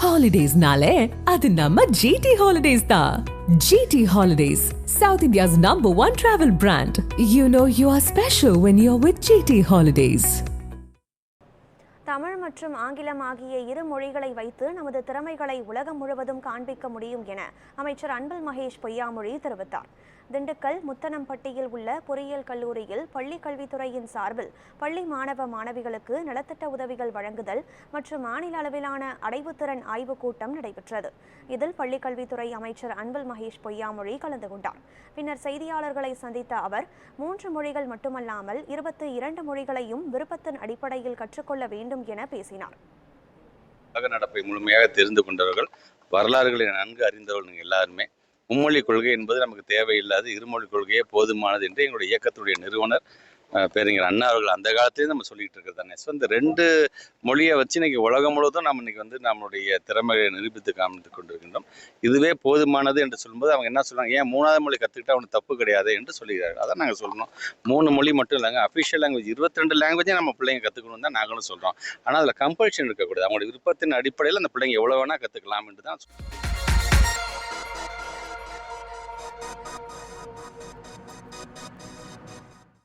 Holidays-nale, adu namma GT Holidays da. GT Holidays, South India's #1 travel brand. You know you are special when you're with GT Holidays. Tamil மற்றும் ஆங்கிலம் ஆகிய இரு மொழிகளை வைத்து நமது திறமைகளை உலகம் முழுவதும் காண்பிக்க முடியும் என அமைச்சர் அன்பில் மகேஷ் பொய்யாமொழி தெரிவித்தார். திண்டுக்கல் முத்தனம்பட்டியில் உள்ள பொறியியல் கல்லூரியில் பள்ளி கல்வித்துறையின் சார்பில் பள்ளி மாணவ மாணவிகளுக்கு நலத்திட்ட உதவிகள் வழங்குதல் மற்றும் மாநில அளவிலான அடைவுத்திறன் ஆய்வுக் கூட்டம் நடைபெற்றது. இதில் பள்ளிக்கல்வித்துறை அமைச்சர் அன்பில் மகேஷ் பொய்யாமொழி கலந்து கொண்டார். பின்னர் செய்தியாளர்களை சந்தித்த அவர் 3 மொழிகள் மட்டுமல்லாமல் 22 மொழிகளையும் விருப்பத்தின் அடிப்படையில் கற்றுக்கொள்ள வேண்டும் என பேசினார். நடப்பை முழுமையாக தெரிந்து கொண்டவர்கள், வரலாறுகளை நன்கு அறிந்தவர்கள் எல்லாருமே மும்மொழி கொள்கை என்பது நமக்கு தேவையில்லாது, இருமொழி கொள்கையே போதுமானது என்று எங்களுடைய இயக்கத்துடைய நிறுவனர் பேரறிஞர் அண்ணா அவர்கள் அந்த காலத்திலே நம்ம சொல்லிட்டு இருக்கிறது தானே. ஸோ இந்த 2 மொழியை வச்சு இன்னைக்கு உலகம் முழுவதும் நம்ம இன்னைக்கு நம்மளுடைய திறமையை நிரூபித்து காமித்து கொண்டிருக்கின்றோம். இதுவே போதுமானது என்று சொல்லும்போது அவங்க என்ன சொல்றாங்க, ஏன் 3வது மொழி கற்றுக்கிட்டா அவனுக்கு தப்பு கிடையாது என்று சொல்லுகிறார்கள். அதான் நாங்கள் சொல்லணும். 3 மொழி மட்டும் இல்லைங்க, அஃபிஷியல் லாங்குவேஜ் 22 லாங்குவேஜே நம்ம பிள்ளைங்க கற்றுக்கணும் தான் நாங்களும் சொல்கிறோம். ஆனால் அதில் கம்பல்ஷன் இருக்கக்கூடாது. அவங்களுடைய விருப்பத்தின் அடிப்படையில் அந்த பிள்ளைங்க எவ்வளோ வேணால் கற்றுக்கலாம் என்று தான்